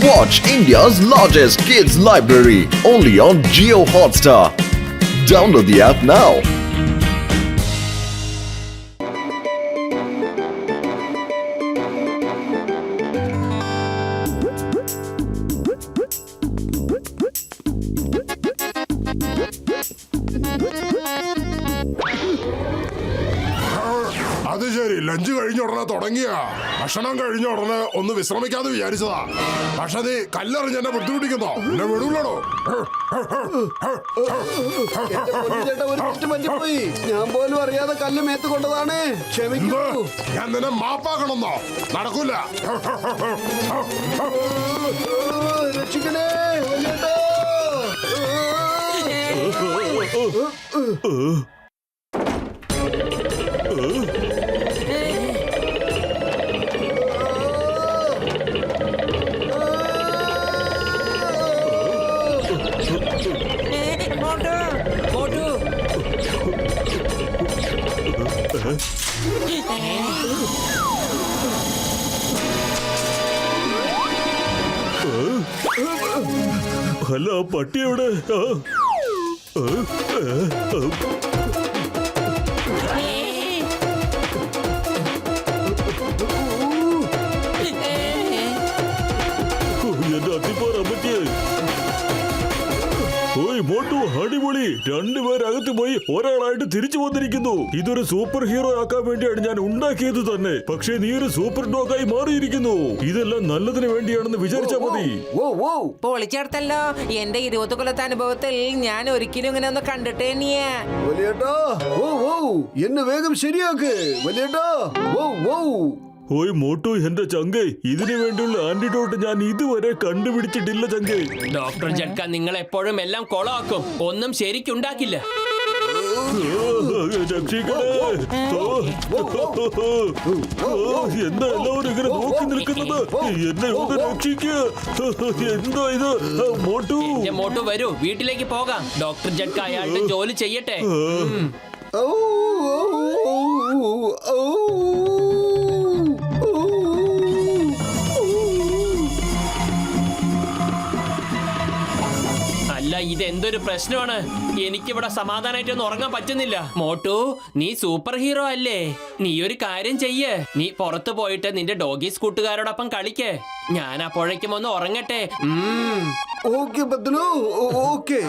Watch India's largest kids library only on Jio Hotstar. Download the app now. അത് ശരി, lunch കഴിഞ്ഞ ഉടനെ തുടങ്ങിയ ഭക്ഷണം കഴിഞ്ഞ ഉടനെ ഒന്ന് വിശ്രമിക്കാതെ വിചാരിച്ചതാ. പക്ഷെ നീ കല്ലെറിഞ്ഞ് എന്നെ ബുദ്ധിമുട്ടിക്കുന്നോ? എന്നെ വിടൂലോ. ഞാൻ പോലും അറിയാതെ കല്ല് മേത്ത് കൊണ്ടതാണ്. ക്ഷമിക്കൂ. ഞാൻ നിന്നെ മാപ്പാക്കണമെന്നോ? നടക്കൂല. രക്ഷിക്കണേ. അല്ല, പട്ടി എവിടെ? എന്റെ അത്തിപ്പാറ പറ്റിയേ. ഓയ് മോട്ടു, അടിപൊളി. രണ്ടുപേരകത്ത് പോയി ഒരാളായിട്ട് തിരിച്ചു വന്നിരിക്കുന്നു. ഇതൊരു സൂപ്പർ ഹീറോ ആക്കാൻ വേണ്ടിയാണ് ഞാൻ ഉണ്ടാക്കിയത് തന്നെ. പക്ഷേ നീ ഒരു സൂപ്പർ ഡോഗായി മാറിയിരിക്കുന്നു. ഇതെല്ലാം നല്ലതിന് വേണ്ടിയാണെന്ന് വിചാരിച്ചാ മതി. പൊളിച്ചെടുത്തല്ലോ. എന്റെ 20 കൊല്ലത്തെ അനുഭവത്തിൽ ഞാൻ ഒരിക്കലും ഇങ്ങനെ ഒന്ന് കണ്ടിട്ടേ നീയാ. എന്നെ വേഗം ശരിയാക്ക് വലിയേട്ടാ. ഓയ് മോട്ടു, എന്റെ ചങ്കേ, ഇതിനു വേണ്ടിയുള്ള ആന്റിഡോട്ട് ഞാൻ ഇതുവരെ കണ്ടുപിടിച്ചിട്ടില്ല ചങ്കേ. ഡോക്ടർ ജഡ്ക നിങ്ങൾ എപ്പോഴും എല്ലാം കൊളാക്കും, ഒന്നും ശരിക്കുണ്ടാക്കില്ല. എന്താ എല്ലാവരും ഇങ്ങനെ നോക്കി നിൽക്കുന്നത്? എന്നെ ഒന്ന് രക്ഷിക്കുക. എന്താ ഇത്? മോട്ടു, മോട്ടു വരൂ, വീട്ടിലേക്ക് പോകാം. ഡോക്ടർ ജഡ്ക അയാളുടെ ജോലി ചെയ്യട്ടെ. അല്ല, ഇതെന്തൊരു പ്രശ്നമാണ്. എനിക്കിവിടെ സമാധാനമായിട്ടൊന്നും ഉറങ്ങാൻ പറ്റുന്നില്ല. മോട്ടു, നീ സൂപ്പർ ഹീറോ അല്ലേ? നീ ഒരു കാര്യം ചെയ്യ്. നീ പുറത്തു പോയിട്ട് നിന്റെ ഡോഗീസ് കൂട്ടുകാരോടൊപ്പം കളിക്ക്. ഞാൻ അപ്പോഴേക്കും ഒന്ന് ഉറങ്ങട്ടെ. Okay ബദ്ലു, okay.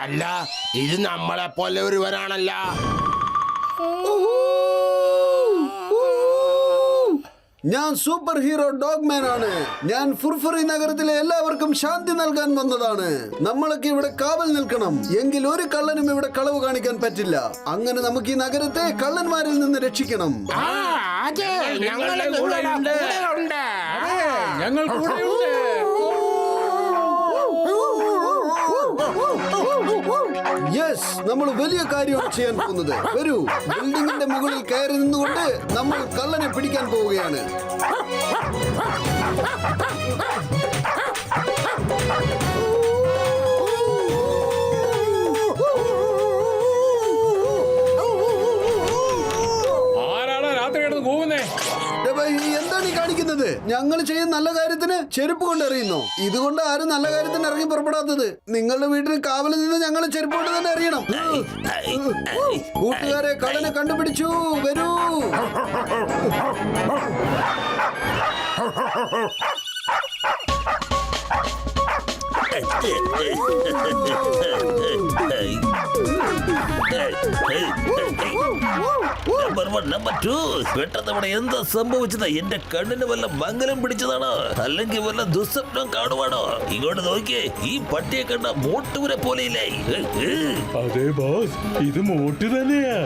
അല്ല, ഇത് നമ്മളെ പോലെ ഒരുവരാണല്ല. ഞാൻ സൂപ്പർ ഹീറോ ഡോഗ്മാൻ ആണ്. ഞാൻ ഫുർഫുറി നഗരത്തിലെ എല്ലാവർക്കും ശാന്തി നൽകാൻ വന്നതാണ്. നമ്മളൊക്കെ ഇവിടെ കാവൽ നിൽക്കണം. എങ്കിൽ ഒരു കള്ളനും ഇവിടെ കളവ് കാണിക്കാൻ പറ്റില്ല. അങ്ങനെ നമുക്ക് ഈ നഗരത്തെ കള്ളന്മാരിൽ നിന്ന് രക്ഷിക്കണം. യെസ്, നമ്മൾ വലിയ കാര്യമാണ് ചെയ്യാൻ പോകുന്നത്. വരൂ, ബിൽഡിങ്ങിന്റെ മുകളിൽ കയറി നിന്നുകൊണ്ട് നമ്മൾ കള്ളനെ പിടിക്കാൻ പോവുകയാണ്. എന്താണ് ഈ കാണിക്കുന്നത്? ഞങ്ങൾ ചെയ്യുന്ന നല്ല കാര്യത്തിന് ചെരുപ്പ് കൊണ്ട് എറിയുന്നു. ഇതുകൊണ്ട് ആരും നല്ല കാര്യത്തിന് ഇറങ്ങി പുറപ്പെടാത്തത്. നിങ്ങളുടെ വീട്ടിൽ കാവലിൽ നിന്ന് ഞങ്ങൾ ചെരുപ്പ് കൊണ്ട് തന്നെ എറിയണം. കൂട്ടുകാരെ, കള്ളനെ കണ്ടുപിടിച്ചു. വരൂ. പെട്ടെന്ന് ഇവിടെ എന്താ സംഭവിച്ചത്? എന്റെ കണ്ണിന് വല്ല മംഗലം പിടിച്ചതാണോ, അല്ലെങ്കിൽ വല്ല ദുസ്വപ്നം കാണുവാണോ? ഇങ്ങോട്ട് നോക്കിയേ, ഈ പട്ടിയെ കണ്ട മോട്ടുവിനെ പോലെയില്ലേ? അതെ ബോസ്, ഇത് മോട്ട് തന്നെയാ.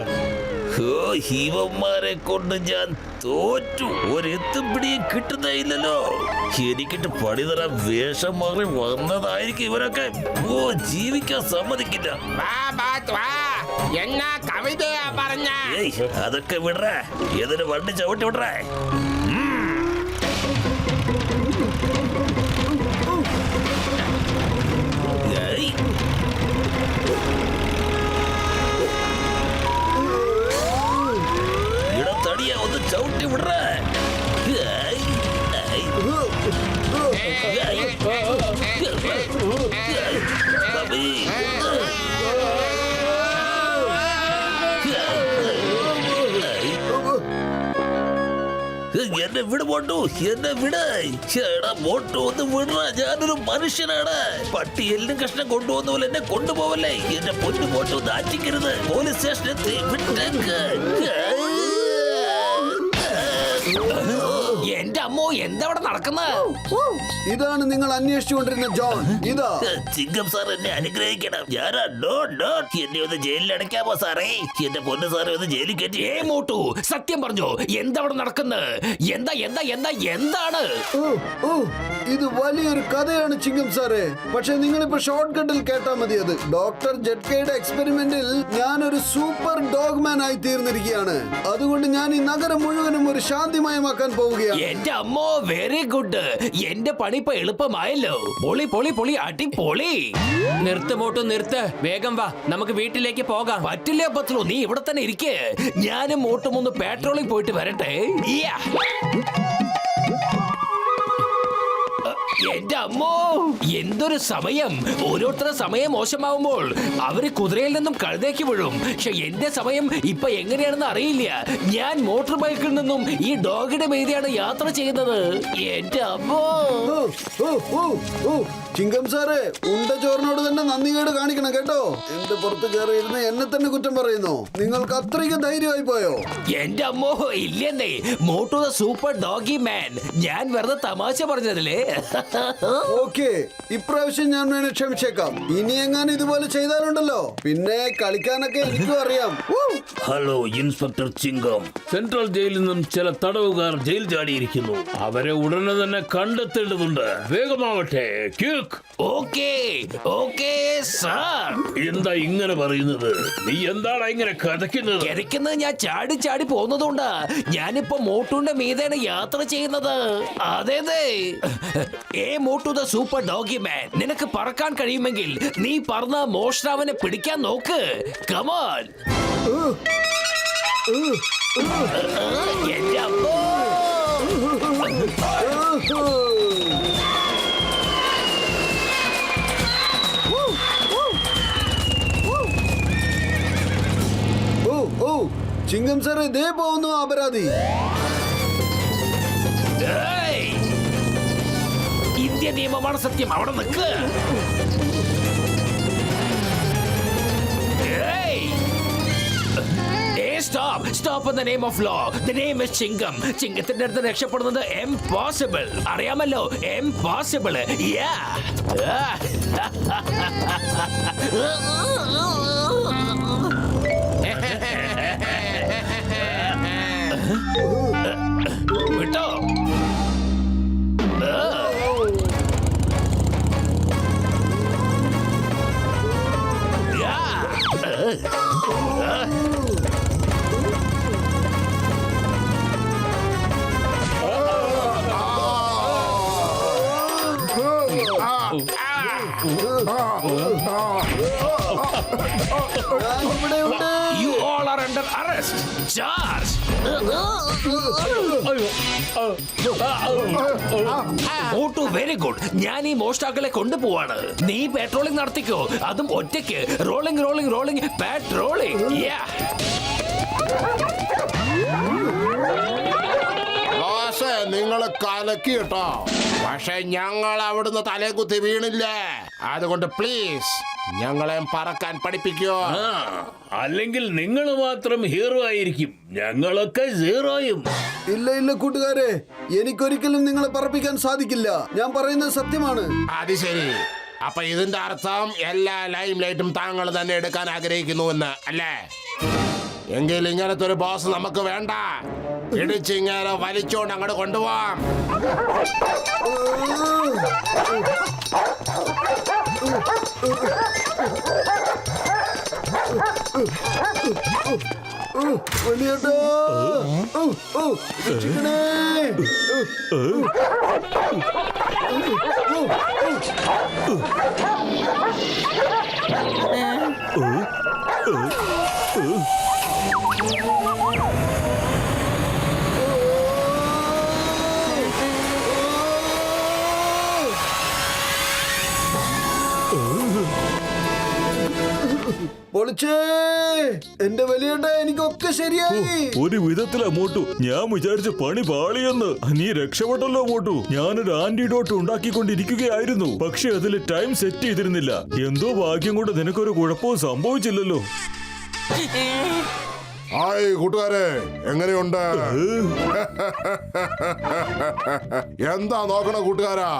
ഹീവന്മാരെ കൊണ്ട് ഞാൻ തോറ്റു. ഒരെത്തും പിടിയും കിട്ടുന്നയില്ലല്ലോ. എനിക്കിട്ട് പണി തരാൻ വേഷം മാറി വന്നതായിരിക്കും ഇവരൊക്കെ. ജീവിക്കാൻ സമ്മതിക്കില്ല. എന്നാ കവിതയാ പറഞ്ഞ? അതൊക്കെ വിടറേ, ഏതൊരു വണ്ടി ചവിട്ടി വിടറേ. തടിയ ഒന്ന് ചവിട്ടി വിടറ. എന്നെ വിട് മോട്ടു, എന്നെ വിട്. മോട്ടു ഒന്ന് വിടറ, ഞാനൊരു മനുഷ്യനാണ്. പട്ടി എല്ലും കഷ്ണം കൊണ്ടുപോകുന്ന പോലെ എന്നെ കൊണ്ടുപോവല്ലേ. എന്റെ പൊന്നു മോട്ടു നാറ്റിക്കരുത്. പോലീസ് സ്റ്റേഷനെത്തി വിട്ടേക്ക്. എന്റെ അമ്മോ, എന്താ അവിടെ നടക്കുന്നത്? ഇതാണ് നിങ്ങൾ അന്വേഷിച്ചുകൊണ്ടിരുന്ന ജോൺ. ഇതാ ചിങ്കം സാർ, എന്നെ അനുഗ്രഹിക്കണം. ഞാനാ എന്നെ ഒന്ന് ജയിലിൽ അടയ്ക്കാമോ സാറേ? എന്റെ പൊന്നു സാറേ ഒന്ന് ജയിലിൽ കയറ്റി. മോട്ടു, സത്യം പറഞ്ഞോ, എന്താ അവിടെ നടക്കുന്നത്? എന്താ എന്താ എന്താ എന്താണ്? ഓ, ഇത് വലിയൊരു കഥയാണ് ചിങ്കം സാറേ. പക്ഷെ നിങ്ങളിപ്പോ ഷോർട്ട് കട്ടിൽ കേട്ടാ മതി. അത് ഡോക്ടർ ജഡ്കയുടെ എക്സ്പെരിമെന്റിൽ ഞാനൊരു സൂപ്പർ ഡോഗ് മാൻ ആയി തീർന്നിരിക്കുകയാണ്. അതുകൊണ്ട് ഞാൻ ഈ നഗരം മുഴുവനും ഒരു ശാന്തിമയമാക്കാൻ പോവുകയാണ്. എന്റെ അമ്മോ, വെരി ഗുഡ്. എന്റെ പണി ഇപ്പൊ എളുപ്പമായല്ലോ. പൊളി പൊളി പൊളി, അടിപൊളി. നിർത്ത് മോട്ടു, നിർത്ത്. വേഗം വാ, നമുക്ക് വീട്ടിലേക്ക് പോകാം. പറ്റില്ല പത്തുള്ളൂ, നീ ഇവിടെ തന്നെ ഇരിക്കേ. ഞാനും മോട്ടും ഒന്ന് പെട്രോളിൽ പോയിട്ട് വരട്ടെ. എന്റെ അമ്മോ, എന്തൊരു സമയം. ഓരോരുത്തരുടെ സമയം മോശമാവുമ്പോൾ അവര് കുതിരയിൽ നിന്നും കഴുതേക്ക് വീഴും. പക്ഷെ എന്റെ സമയം ഇപ്പൊ എങ്ങനെയാണെന്ന് അറിയില്ല. ഞാൻ മോട്ടോർ ബൈക്കിൽ നിന്നും ഈ ഡോഗിന്റെ മീതെയാണ് യാത്ര ചെയ്യുന്നത്. എന്റെ അമ്മോ. ചിങ്കം സാറേ, ഉണ്ട ചോറിനോട് തന്നെ നന്ദികേട് കാണിക്കണം കേട്ടോ. എന്റെ പുറത്ത് കയറിയിരുന്ന് എന്നെ തന്നെ കുറ്റം പറയുന്നു. നിങ്ങൾക്ക് അത്രയ്ക്ക് ധൈര്യമായി പോയോ? എന്റെ അമ്മോ, ഇല്ലെന്നേ. മോട്ടു ദ സൂപ്പർ ഡോഗി മാൻ. ഞാൻ വെറുതെ തമാശ പറഞ്ഞതില്ലേ. ഓക്കെ, ഇപ്രാവശ്യം ഞാൻ വേണേ ക്ഷമിച്ചേക്കാം. ഇനി എങ്ങാനും ഇതുപോലെ ചെയ്താലുണ്ടല്ലോ, പിന്നെ കളിക്കാനൊക്കെ എനിക്കും അറിയാം. Hello inspector ചിങ്കം. സെൻട്രൽ ജയിലിൽ നിന്നും ചില തടവുകാർ ജയിൽ ചാടിയിരിക്കുന്നു. അവരെ ഉടനെ തന്നെ കണ്ടെത്തേണ്ടതുണ്ട്. വേഗമാവട്ടെ. Okay okay sir. എന്താ ഇങ്ങനെ പറയുന്നത്? നീ എന്താണ് ഇങ്ങനെ കഥയ്ക്കുന്നത്? കിടക്കുന്നത് ഞാൻ ചാടി ചാടി പോകുന്നതുകൊണ്ടാ. ഞാനിപ്പോ മോട്ടുവിന്റെ മീതാണ് യാത്ര ചെയ്യുന്നത്. അതെ. മോട്ടു ദ സൂപ്പർ ഡോഗി മാൻ, നിനക്ക് പറക്കാൻ കഴിയുമെങ്കിൽ നീ പറന്ന മോഷ്ടാവനെ പിടിക്കാൻ നോക്ക്. കമോൺ. എന്റെ അമ്മോ. ചിങ്കം സാറേ, ദേ പോകുന്നു അപരാധി. ഇന്ത്യ നിയമമാണ് സത്യം. അവിടെ നിൽക്ക്. Stop in the name of law. The name is Chingam. ചിങ്കത്തിന്റെ അടുത്ത് രക്ഷപ്പെടുന്നത് impossible. അറിയാമല്ലോ, impossible. വിട്ടോ. You all are under arrest. Charge. Motu, very good. ഞാൻ ഈ മോഷ്ടാക്കളെ കൊണ്ടുപോവാണ്. നീ പെട്രോളിംഗ് നടത്തിക്കോ, അതും ഒറ്റയ്ക്ക്. Rolling rolling rolling patrolling. നിങ്ങൾ കലക്കി കേട്ടോ. പക്ഷെ ഞങ്ങൾ അവിടുന്ന് തലേ കുത്തി വീണില്ലേ. അതുകൊണ്ട് പ്ലീസ് ഞങ്ങളെ പറക്കാൻ പഠിപ്പിക്കോ. അല്ലെങ്കിൽ നിങ്ങൾ മാത്രം ഹീറോ ആയിരിക്കും, ഞങ്ങളൊക്കെ സീറോയും. ഇല്ല കൂട്ടുകാരെ, എനിക്കൊരിക്കലും നിങ്ങളെ പറപ്പിക്കാൻ സാധിക്കില്ല. ഞാൻ പറയുന്നത് സത്യമാണ്. അത് ശരി. അപ്പൊ ഇതിന്റെ അർത്ഥം എല്ലാ ലൈം ലൈറ്റും താങ്കൾ തന്നെ എടുക്കാൻ ആഗ്രഹിക്കുന്നുവെന്ന് അല്ലേ? എങ്കിൽ ഇങ്ങനത്തെ ഒരു ബോസ് നമുക്ക് വേണ്ട. ഇടിച്ചിങ്ങനെ വലിച്ചോണ്ട് അങ്ങോട്ട് കൊണ്ടുപോവാം. വലിയേട്ടാ, രക്ഷിക്കണേ. പൊളിച്ചേ എന്റെ വലിയേട്ട എനിക്കൊക്കെ ശരിയായി. ഒരു വിധത്തിലാ മോട്ടു, ഞാൻ വിചാരിച്ച പണി പാളിയെന്ന്. നീ രക്ഷപ്പെട്ടല്ലോ മോട്ടു. ഞാനൊരു ആന്റിഡോട്ട് ഉണ്ടാക്കിക്കൊണ്ടിരിക്കുകയായിരുന്നു, പക്ഷെ അതിൽ ടൈം സെറ്റ് ചെയ്തിരുന്നില്ല. എന്തോ ഭാഗ്യം കൊണ്ട് നിനക്കൊരു കുഴപ്പവും സംഭവിച്ചില്ലല്ലോ. ഹായ് കൂട്ടുകാരെ, എങ്ങനെയുണ്ട്? എന്താ നോക്കണ കൂട്ടുകാരാ,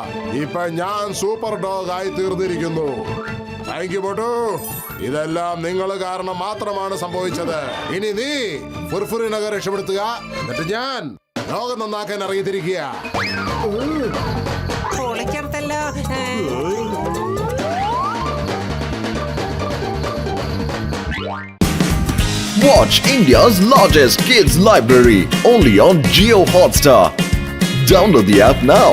ഇപ്പൊ ഞാൻ സൂപ്പർ ഡോഗ് ആയി തീർന്നിരിക്കുന്നു. Thank you Motu. ഇതെല്ലാം നിങ്ങൾ കാരണം മാത്രമാണ് സംഭവിച്ചത്. ഇനി നീ ഫുർഫുറി നഗർ രക്ഷപ്പെടുത്തുക, എന്നിട്ട് ഞാൻ ലോകം നന്നാക്കാൻ ഇറങ്ങിത്തിരിക്കുക. പൊളിച്ചെടുത്തല്ലോ. Watch India's largest kids library only on Geo Hotstar. Download the app now.